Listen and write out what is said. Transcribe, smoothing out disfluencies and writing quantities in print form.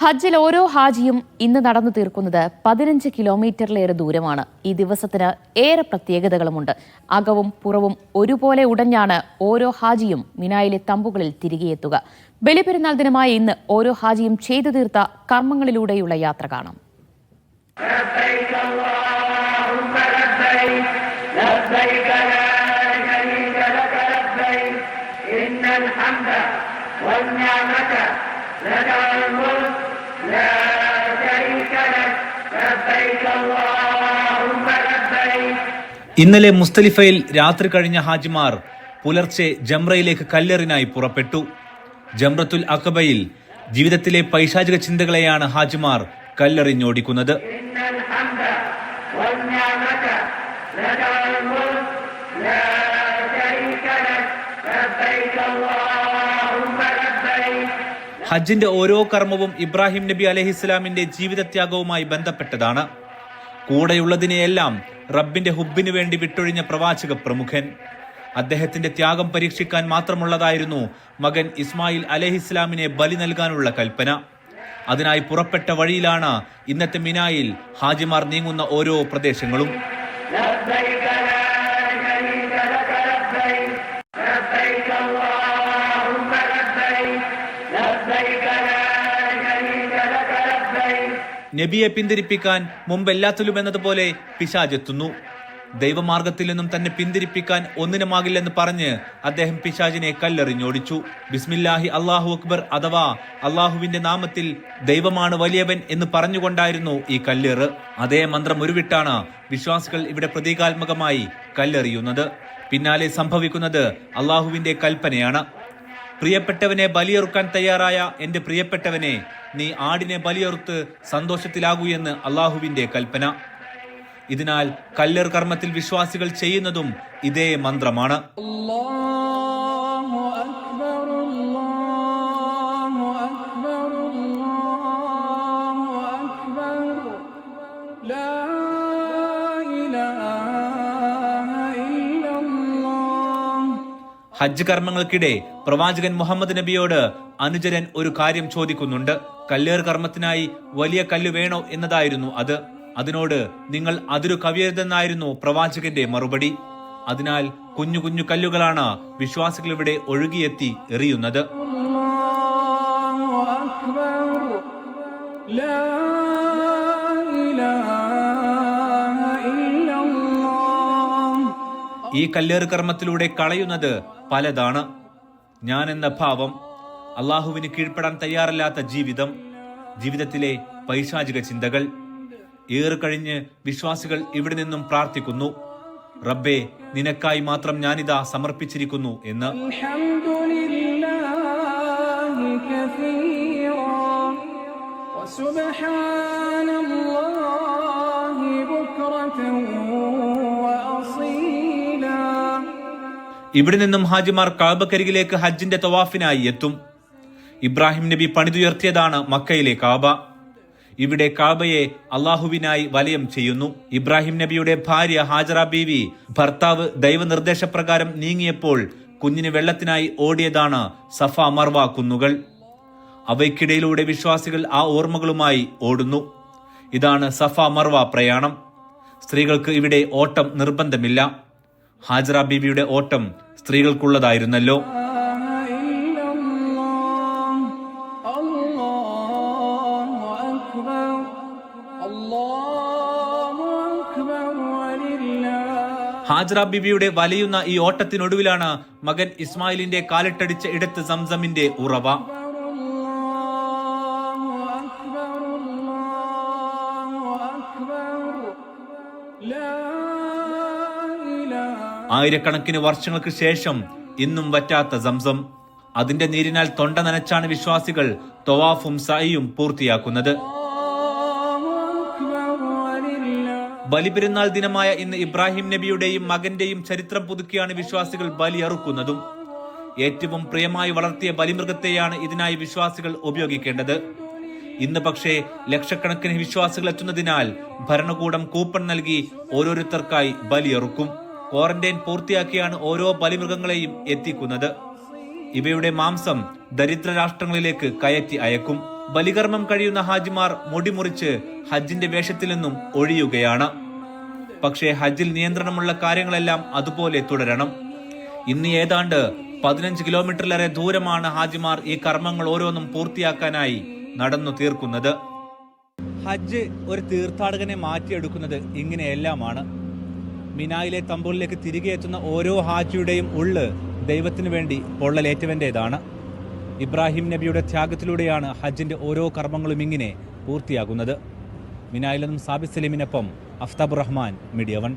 ഹജ്ജിൽ ഓരോ ഹാജിയും ഇന്ന് നടന്നു തീർക്കുന്നത് 15 കിലോമീറ്ററിലേറെ ദൂരമാണ്. ഈ ദിവസത്തിന് ഏറെ പ്രത്യേകതകളുമുണ്ട്. അകവും പുറവും ഒരുപോലെ ഉടഞ്ഞാണ് ഓരോ ഹാജിയും മിനായിലെ തമ്പുകളിൽ തിരികെ എത്തുക. ബലിപെരുന്നാൾ ദിനമായ ഇന്ന് ഓരോ ഹാജിയും ചെയ്തു തീർത്ത കർമ്മങ്ങളിലൂടെയുള്ള യാത്ര കാണാം. ഇന്നലെ മുസ്തലിഫയിൽ രാത്രി കഴിഞ്ഞ ഹാജിമാർ പുലർച്ചെ ജംറയിലേക്ക് കല്ലെറിനായി പുറപ്പെട്ടു. ജംറത്തുൽ അഖബയിൽ ജീവിതത്തിലെ പൈശാചിക ചിന്തകളെയാണ് ഹാജിമാർ കല്ലെറിഞ്ഞോടിക്കുന്നത്. ഹജ്ജിന്റെ ഓരോ കർമ്മവും ഇബ്രാഹിം നബി അലൈഹിസ്സലാമിന്റെ ജീവിതത്യാഗവുമായി ബന്ധപ്പെട്ടതാണ്. കൂടെയുള്ളതിനെയെല്ലാം റബ്ബിന്റെ ഹുബിനു വേണ്ടി വിട്ടൊഴിഞ്ഞ പ്രവാചക പ്രമുഖൻ. അദ്ദേഹത്തിന്റെ ത്യാഗം പരീക്ഷിക്കാൻ മാത്രമുള്ളതായിരുന്നു മകൻ ഇസ്മായിൽ അലൈഹിസ്സലാമിനെ ബലി നൽകാനുള്ള കൽപ്പന. അതിനായി പുറപ്പെട്ട വഴിയിലാണ് ഇന്നത്തെ മിനായിൽ ഹാജിമാർ നീങ്ങുന്ന ഓരോ പ്രദേശങ്ങളും. നബിയെ പിന്തിരിപ്പിക്കാൻ മുമ്പെല്ലാത്തിലും എന്നതുപോലെ പിശാചെത്തുന്നു. ദൈവമാർഗത്തിൽ നിന്നും തന്നെ പിന്തിരിപ്പിക്കാൻ ഒന്നിനുമാകില്ലെന്ന് പറഞ്ഞ് അദ്ദേഹം പിശാചിനെ കല്ലെറിഞ്ഞോടിച്ചു. ബിസ്മില്ലാഹി അല്ലാഹു അക്ബർ അഥവാ അള്ളാഹുവിന്റെ നാമത്തിൽ ദൈവമാണ് വലിയവൻ എന്ന് പറഞ്ഞുകൊണ്ടായിരുന്നു ഈ കല്ലേറ്. അതേ മന്ത്രം ഉരുവിട്ടാണ് വിശ്വാസികൾ ഇവിടെ പ്രതീകാത്മകമായി കല്ലെറിയുന്നത്. പിന്നാലെ സംഭവിക്കുന്നത് അള്ളാഹുവിന്റെ കൽപ്പനയാണ്. പ്രിയപ്പെട്ടവനെ ബലിയെറുക്കാൻ തയ്യാറായ എന്റെ പ്രിയപ്പെട്ടവനെ, നീ ആടിനെ ബലിയെറുത്ത് സന്തോഷത്തിലാകൂ എന്ന് അള്ളാഹുവിന്റെ കൽപ്പന. ഇതിനാൽ കല്ലേർ കർമ്മത്തിൽ വിശ്വാസികൾ ചെയ്യുന്നതും ഇതേ മന്ത്രമാണ്. ഹജ്ജ് കർമ്മങ്ങൾക്കിടെ പ്രവാചകൻ മുഹമ്മദ് നബിയോട് അനുചരൻ ഒരു കാര്യം ചോദിക്കുന്നുണ്ട്. കല്ലേർ കർമ്മത്തിനായി വലിയ കല്ല് വേണോ എന്നതായിരുന്നു അത്. അതിനോട് നിങ്ങൾ അതിരു കവിയരുതെന്നായിരുന്നു പ്രവാചകന്റെ മറുപടി. അതിനാൽ കുഞ്ഞു കുഞ്ഞു കല്ലുകളാണ് വിശ്വാസികൾ ഇവിടെ ഒഴുകിയെത്തി എറിയുന്നത്. ഈ കല്ലേറ് കർമ്മത്തിലൂടെ കളയുന്നത് പലതാണ്. ഞാൻ എന്ന ഭാവം, അള്ളാഹുവിന് കീഴ്പ്പെടാൻ തയ്യാറല്ലാത്ത ജീവിതം, ജീവിതത്തിലെ പൈശാചിക ചിന്തകൾ. ഏറെ കഴിഞ്ഞ് വിശ്വാസികൾ ഇവിടെ നിന്നും പ്രാർത്ഥിക്കുന്നു, റബ്ബേ, നിനക്കായി മാത്രം ഞാനിതാ സമർപ്പിച്ചിരിക്കുന്നു എന്ന്. ഇവിടെ നിന്നും ഹാജിമാർ കാബക്കരികിലേക്ക് ഹജ്ജിന്റെ തവാഫിനായി എത്തും. ഇബ്രാഹിം നബി പണിതുയർത്തിയതാണ് മക്കയിലെ കാബ. ഇവിടെ കാബയെ അള്ളാഹുവിനായി വലയം ചെയ്യുന്നു. ഇബ്രാഹിം നബിയുടെ ഭാര്യ ഹാജറ ബീവി ഭർത്താവ് ദൈവനിർദ്ദേശപ്രകാരം നീങ്ങിയപ്പോൾ കുഞ്ഞിന് വെള്ളത്തിനായി ഓടിയതാണ് സഫ മർവ കുന്നുകൾ. അവയ്ക്കിടയിലൂടെ വിശ്വാസികൾ ആ ഓർമ്മകളുമായി ഓടുന്നു. ഇതാണ് സഫ മർവ പ്രയാണം. സ്ത്രീകൾക്ക് ഇവിടെ ഓട്ടം നിർബന്ധമില്ല. ഹാജറ ബീവിയുടെ ഓട്ടം സ്ത്രീകൾക്കുള്ളതായിരുന്നല്ലോ. ഹാജറ ബീവിയുടെ വലയുന്ന ഈ ഓട്ടത്തിനൊടുവിലാണ് മകൻ ഇസ്മായിലിന്റെ കാലിട്ടടിച്ച ഇടത്ത് സംസമിന്റെ ഉറവ. ആയിരക്കണക്കിന് വർഷങ്ങൾക്ക് ശേഷം ഇന്നും വറ്റാത്ത സംസം. അതിന്റെ നീരിനാൽ തൊണ്ട നനച്ചാണ് വിശ്വാസികൾ തവാഫും സഅയും പൂർത്തിയാക്കുന്നത്. ബലിപെരുന്നാൾ ദിനമായ ഇന്ന് ഇബ്രാഹിം നബിയുടെയും മകന്റെയും ചരിത്രം പുതുക്കിയാണ് വിശ്വാസികൾ ബലിയറുക്കുന്നതും. ഏറ്റവും പ്രിയമായി വളർത്തിയ ബലിമൃഗത്തെയാണ് ഇതിനായി വിശ്വാസികൾ ഉപയോഗിക്കേണ്ടത്. ഇന്ന് പക്ഷേ ലക്ഷക്കണക്കിന് വിശ്വാസികൾ എത്തുന്നതിനാൽ ഭരണകൂടം കൂപ്പൺ നൽകി ഓരോരുത്തർക്കായി ബലിയറുക്കും. ക്വാറന്റൈൻ പൂർത്തിയാക്കിയാണ് ഓരോ ബലിമൃഗങ്ങളെയും എത്തിക്കുന്നത്. ഇവയുടെ മാംസം ദരിദ്ര രാഷ്ട്രങ്ങളിലേക്ക് കയറ്റി അയക്കും. ബലികർമ്മം കഴിയുന്ന ഹാജിമാർ മുടിമുറിച്ച് ഹജ്ജിന്റെ വേഷത്തിൽ നിന്നും ഒഴിയുകയാണ്. പക്ഷേ ഹജ്ജിൽ നിയന്ത്രണമുള്ള കാര്യങ്ങളെല്ലാം അതുപോലെ തുടരണം. ഇന്ന് ഏതാണ്ട് 15 കിലോമീറ്ററിലേറെ ദൂരമാണ് ഹാജിമാർ ഈ കർമ്മങ്ങൾ ഓരോന്നും പൂർത്തിയാക്കാനായി നടന്നു തീർക്കുന്നത്. ഹജ്ജ് ഒരു തീർത്ഥാടകനെ മാറ്റിയെടുക്കുന്നത് ഇങ്ങനെയെല്ലാമാണ്. മിനായിലെ തമ്പൂരിലേക്ക് തിരികെ എത്തുന്ന ഓരോ ഹാജിയുടെയും ഉള്ള് ദൈവത്തിനു വേണ്ടി പൊള്ളലേറ്റവൻ്റേതാണ്. ഇബ്രാഹിം നബിയുടെ ത്യാഗത്തിലൂടെയാണ് ഹജ്ജിന്റെ ഓരോ കർമ്മങ്ങളും ഇങ്ങനെ പൂർത്തിയാകുന്നത്. മിനായിൽ നിന്നും സാബിത് സലീമിനൊപ്പം അഫ്താബുർ റഹ്മാൻ, മീഡിയ 1.